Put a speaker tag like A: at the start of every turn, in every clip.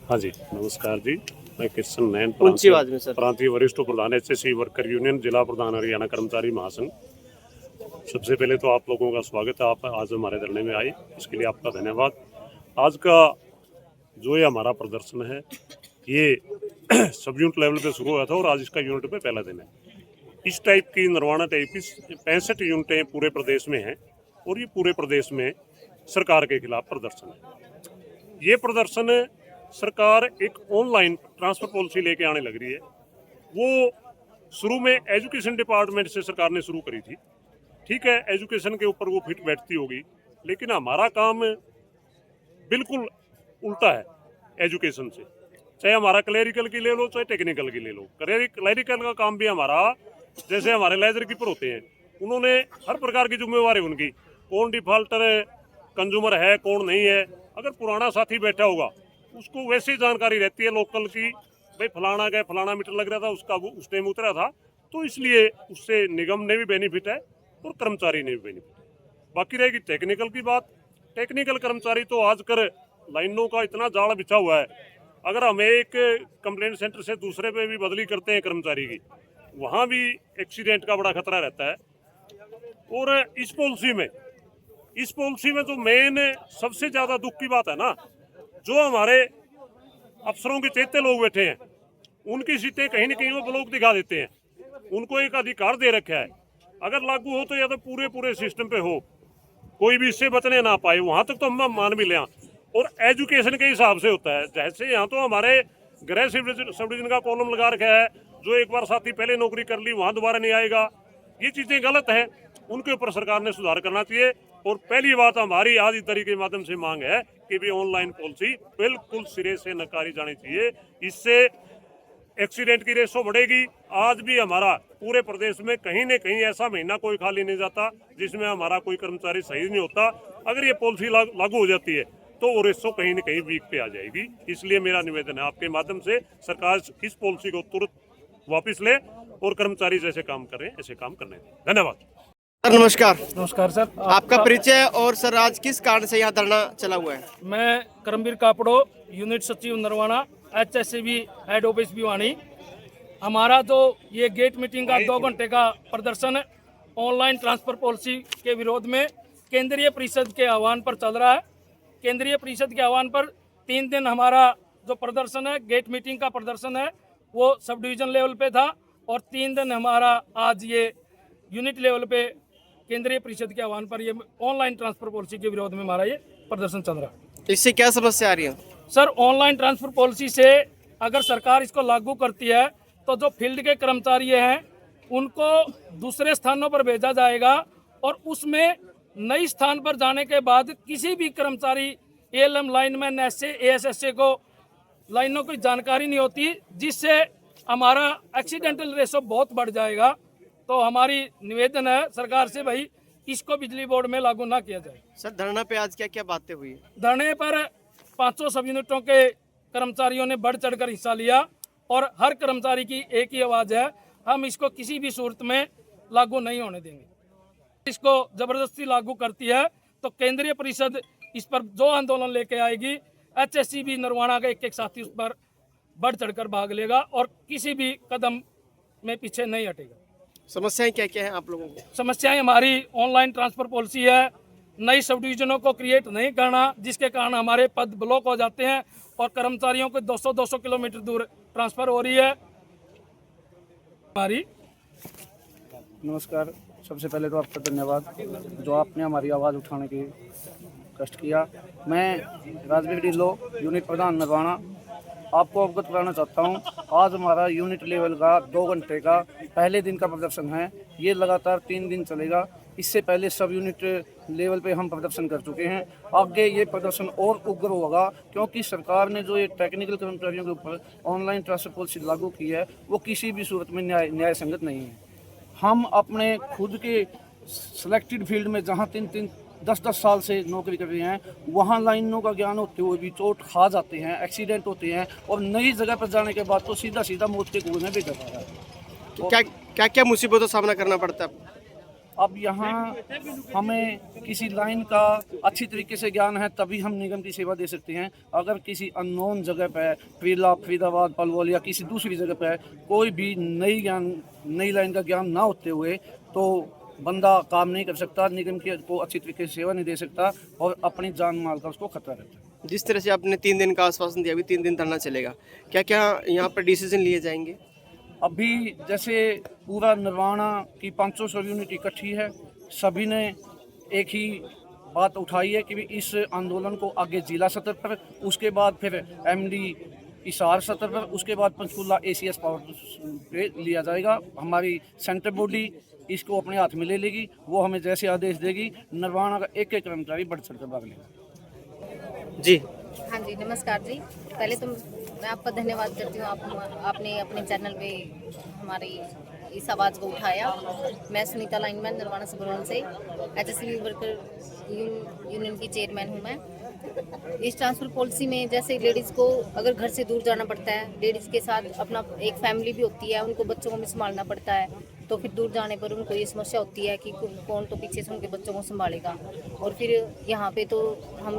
A: हाँ जी, नमस्कार जी। मैं किशन नैन
B: ऊंची आवाज में सर।
A: प्रांतीय वरिष्ठ प्रधान एचएससी वर्कर यूनियन जिला प्रधान हरियाणा कर्मचारी महासंघ। सबसे पहले तो आप लोगों का स्वागत है, आप आज हमारे धरने में आए, इसके लिए आपका धन्यवाद। आज का जो ये हमारा प्रदर्शन है ये सब यूनिट लेवल पे शुरू हुआ था और आज इसका यूनिट पे पहला दिन है। इस टाइप की नरवाना टाइप की 65 यूनिटें पूरे प्रदेश में हैं और ये पूरे प्रदेश में सरकार के खिलाफ प्रदर्शन है। ये प्रदर्शन सरकार एक ऑनलाइन ट्रांसफर पॉलिसी लेके आने लग रही है। वो शुरू में एजुकेशन डिपार्टमेंट से सरकार ने शुरू करी थी, ठीक है, एजुकेशन के ऊपर वो फिट बैठती होगी, लेकिन हमारा काम बिल्कुल उल्टा है एजुकेशन से। चाहे हमारा क्लरिकल की ले लो, चाहे टेक्निकल की ले लो। क्लरिकल का काम भी हमारा, जैसे हमारे लेजर कीपर होते हैं, उन्होंने हर प्रकार की जिम्मेवारी उनकी, कौन डिफॉल्टर कंज्यूमर है कौन नहीं है। अगर पुराना साथी बैठा होगा उसको वैसी जानकारी रहती है लोकल की, भाई फलाना गए फलाना मीटर लग रहा था, उसका वो उस टाइम उतरा था, तो इसलिए उससे निगम ने भी बेनिफिट है और कर्मचारी ने भी बेनिफिट है। बाकी रहेगी टेक्निकल की बात। टेक्निकल कर्मचारी तो आजकल लाइनों का इतना जाल बिछा हुआ है, अगर हम एक कंप्लेंट सेंटर से दूसरे पे भी बदली करते हैं कर्मचारी की, वहाँ भी एक्सीडेंट का बड़ा खतरा रहता है। और इस पॉलिसी में जो मेन सबसे ज़्यादा दुख की बात है ना, जो हमारे अफसरों के चेते लोग बैठे हैं, उनकी सीटें कहीं ना कहीं वो ब्लॉक दिखा देते हैं। उनको एक अधिकार दे रखा है, अगर लागू हो तो या तो पूरे सिस्टम पे हो, कोई भी इससे बचने ना पाए, वहाँ तक तो हम मान भी लें। और एजुकेशन के हिसाब से होता है, जैसे यहाँ तो हमारे गृह सब डिवीजन का कॉलम लगा रखा है, जो एक बार साथी पहले नौकरी कर ली वहाँ दोबारा नहीं आएगा। ये चीज़ें गलत हैं, उनके ऊपर सरकार ने सुधार करना चाहिए। और पहली बात हमारी आज इस तरीके के माध्यम से मांग है कि भी ऑनलाइन पॉलिसी बिल्कुल सिरे से नकारी जानी चाहिए। इससे एक्सीडेंट की रेशो बढ़ेगी। आज भी हमारा पूरे प्रदेश में कहीं न कहीं ऐसा महीना कोई खाली नहीं जाता जिसमें हमारा कोई कर्मचारी शहीद नहीं होता। अगर ये पॉलिसी लागू हो जाती है तो वो रेशो कहीं न कहीं वीक पे आ जाएगी। इसलिए मेरा निवेदन है आपके माध्यम से, सरकार इस पॉलिसी को तुरंत वापस ले और कर्मचारी जैसे काम कर रहे हैं ऐसे काम करने दें। धन्यवाद
B: सर। नमस्कार।
C: नमस्कार सर।
B: आपका परिचय और सर आज किस कारण से यहाँ धरना चला हुआ है?
C: मैं करमवीर कापड़ो, यूनिट सचिव Narwana, HSCB head office Bhiwani. हमारा जो ये गेट मीटिंग का 2 घंटे का प्रदर्शन ऑनलाइन ट्रांसफर पॉलिसी के विरोध में केंद्रीय परिषद के आह्वान पर चल रहा है। केंद्रीय परिषद के आह्वान पर 3 दिन हमारा जो प्रदर्शन है, गेट मीटिंग का प्रदर्शन है, वो सब डिवीज़न लेवल पे था, और 3 दिन हमारा आज ये यूनिट लेवल पे केंद्रीय परिषद के आह्वान पर ये ऑनलाइन ट्रांसफर पॉलिसी के विरोध में हमारा ये प्रदर्शन चल रहा है।
B: इससे क्या समस्या आ रही है?
C: सर, ऑनलाइन ट्रांसफर पॉलिसी से अगर सरकार इसको लागू करती है तो जो फील्ड के कर्मचारी हैं उनको दूसरे स्थानों पर भेजा जाएगा, और उसमें नई स्थान पर जाने के बाद किसी भी कर्मचारी ALM लाइनमैन ASSA को लाइनों की जानकारी नहीं होती, जिससे हमारा एक्सीडेंटल रेशो बहुत बढ़ जाएगा। तो हमारी निवेदन है सरकार से, भाई इसको बिजली बोर्ड में लागू ना किया जाए।
B: सर, धरना पे आज क्या क्या बातें हुई?
C: धरने पर 500 सब यूनिटों के कर्मचारियों ने बढ़ चढ़कर हिस्सा लिया, और हर कर्मचारी की एक ही आवाज़ है, हम इसको किसी भी सूरत में लागू नहीं होने देंगे। इसको जबरदस्ती लागू करती है तो केंद्रीय परिषद इस पर जो आंदोलन लेके आएगी, HSCB नरवाना का एक साथी उस पर बढ़ चढ़कर भाग लेगा और किसी भी कदम में पीछे नहीं हटेगा।
B: समस्याएं क्या क्या हैं आप लोगों को?
C: समस्याएं हमारी ऑनलाइन ट्रांसफर पॉलिसी है, नई सब डिवीजनों को क्रिएट नहीं करना, जिसके कारण हमारे पद ब्लॉक हो जाते हैं और कर्मचारियों को 200-200 किलोमीटर दूर ट्रांसफर हो रही है हमारी।
D: नमस्कार। सबसे पहले तो आपका धन्यवाद जो आपने हमारी आवाज़ उठाने की कष्ट किया। मैं राजवीर ढिल्लो, यूनिट प्रधान नरवाना, आपको अवगत कराना चाहता हूँ। आज हमारा यूनिट लेवल का 2 घंटे का पहले दिन का प्रदर्शन है। ये लगातार 3 दिन चलेगा। इससे पहले सब यूनिट लेवल पे हम प्रदर्शन कर चुके हैं। आगे ये प्रदर्शन और उग्र होगा, क्योंकि सरकार ने जो ये टेक्निकल कर्मचारियों के ऊपर ऑनलाइन ट्रांसफर पॉलिसी लागू की है वो किसी भी सूरत में न्याय संगत नहीं है। हम अपने खुद के सिलेक्टेड फील्ड में जहाँ 10-10 साल से नौकरी कर रहे हैं, वहाँ लाइनों का ज्ञान होते हुए भी चोट खा जाते हैं, एक्सीडेंट होते हैं, और नई जगह पर जाने के बाद तो सीधा मौत के कुएं में भेजा जा रहा है।
B: तो क्या मुसीबतों का सामना करना पड़ता है?
D: अब यहाँ हमें किसी लाइन का अच्छी तरीके से ज्ञान है तभी हम निगम की सेवा दे सकते हैं। अगर किसी अननोन जगह पे फरीदाबाद पलवल या किसी दूसरी जगह पे कोई भी नई लाइन का ज्ञान ना होते हुए तो बंदा काम नहीं कर सकता, निगम को अच्छी तरीके से सेवा नहीं दे सकता और अपनी जान माल का उसको खतरा रहता है।
B: जिस तरह से आपने 3 दिन का आश्वासन दिया, अभी 3 दिन धरना चलेगा, क्या क्या यहाँ पर डिसीजन लिए जाएंगे?
D: अभी जैसे पूरा निर्वाणा की 500 सब यूनिट इकट्ठी है, सभी ने एक ही बात उठाई है कि इस आंदोलन को आगे जिला सतर पर, उसके बाद फिर एमडी हिसार सतर पर, उसके बाद पंचकूला ACS पावर पे लिया जाएगा। हमारी सेंटर बॉडी इसको अपने हाथ में ले लेगी, वो हमें जैसे आदेश देगी निर्वाणा का एक एक कर्मचारी बढ़ चढ़ कर भाग लेगा।
B: जी
E: हाँ जी, नमस्कार जी। पहले तो मैं आपका धन्यवाद करती हूँ, आपने अपने चैनल पे हमारी इस आवाज़ को उठाया। मैं सुनीता लाइनमैन निर्वाणा सुब्रमण्यम से HSCB वर्कर यूनियन की चेयरमैन हूँ मैं। इस ट्रांसफर पॉलिसी में जैसे लेडीज़ को अगर घर से दूर जाना पड़ता है, लेडीज़ के साथ अपना एक फैमिली भी होती है, उनको बच्चों को भी संभालना पड़ता है, तो फिर दूर जाने पर उनको ये समस्या होती है कि कौन तो पीछे से उनके बच्चों को संभालेगा। और फिर यहाँ पे तो हम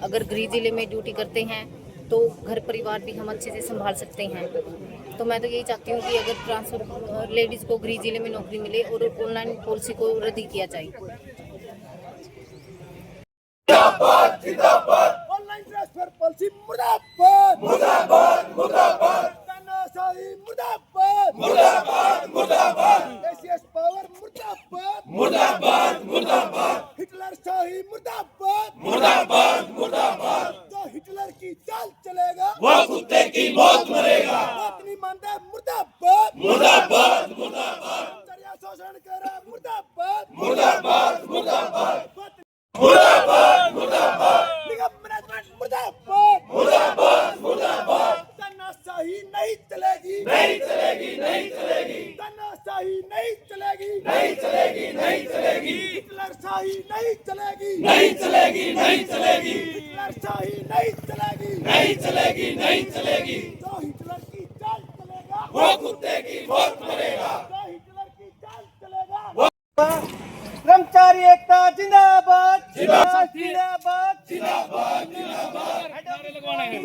E: अगर गृह जिले में ड्यूटी करते हैं तो घर परिवार भी हम अच्छे से संभाल सकते हैं। तो मैं तो यही चाहती हूँ कि अगर ट्रांसफर लेडीज़ को गृह जिले में नौकरी मिले और ऑनलाइन पॉलिसी को रद्द किया जाए।
F: ऑनलाइन ट्रांसफर पॉलिसी मुर्दाबाद मुर्दाबाद मुर्दाबाद, तानाशाही मुर्दाबाद मुर्दाबाद मुर्दाबाद, ACS पावर मुर्दाबाद मुर्दाबाद मुर्दाबाद, हिटलर शाही मुर्दाबाद मुर्दाबाद मुर्दाबाद। जो हिटलर की चाल चलेगा वो कुत्ते की मौत मरेगा। बात नहीं मानता मुर्दाबाद मुर्दाबाद मुर्दाबाद, चर्या शोषण करे मुर्दाबाद मुर्दाबाद मुर्दाबाद मुर्दाबाद मुर्दाबाद, निगम मैनेजमेंट मुर्दाबाद मुर्दाबाद मुर्दाबाद। तानाशाही नहीं चलेगी नहीं चलेगी नहीं चलेगी, तानाशाही नहीं चलेगी नहीं चलेगी नहीं चलेगी, हिटलरशाही नहीं चलेगी नहीं चलेगी नहीं चलेगी, हिटलरशाही नहीं चलेगी नहीं चलेगी नहीं चलेगी। जो हिटलर की चाल चलेगा वो कुत्ते की मौत मरेगा। जो हिटलर की चाल चलेगा वो कर्मचारी एकता जिंदाबाद जिंदाबाद जिंदाबाद जिंदाबाद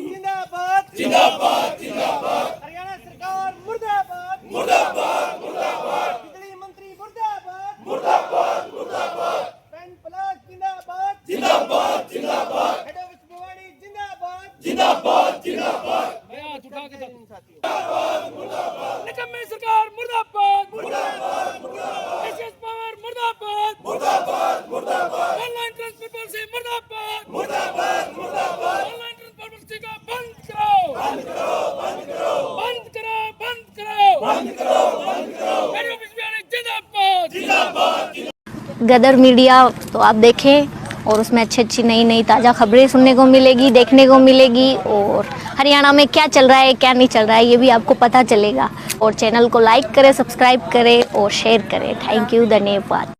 F: जिंदाबाद जिंदाबाद जिंदाबाद, हरियाणा सरकार मुर्दाबाद मुर्दाबाद मुर्दाबाद, बिजली मंत्री मुर्दाबाद मुर्दाबाद मुर्दाबाद, पेन प्लस जिंदाबाद जिंदाबाद जिंदाबाद, हेड ऑफिस भिवाड़ी जिंदाबाद जिंदाबाद जिंदाबाद, जिंदाबाद मुर्दाबाद,
C: निकम्मे सरकार मुर्दाबाद
F: मुर्दाबाद मुर्दाबाद,
C: ACS पावर मुर्दाबाद
F: मुर्दाबाद मुर्दाबाद,
C: ऑनलाइन ट्रांसफर पॉलिसी मुर्दाबाद
F: मुर्दाबाद मुर्दाबाद,
C: ऑनलाइन ट्रांसफर पॉलिसी को बंद करो
F: बंद करो बंद करो
C: बंद करो बंद करो
F: बंद करो बंद करो,
C: हेड ऑफिस भिवाड़ी जिंदाबाद
F: जिंदाबाद।
G: गदर मीडिया तो आप देखें और उसमें अच्छी नई नई ताज़ा खबरें सुनने को मिलेगी, देखने को मिलेगी, और हरियाणा में क्या चल रहा है क्या नहीं चल रहा है ये भी आपको पता चलेगा। और चैनल को लाइक करें, सब्सक्राइब करें और शेयर करें। थैंक यू, धन्यवाद।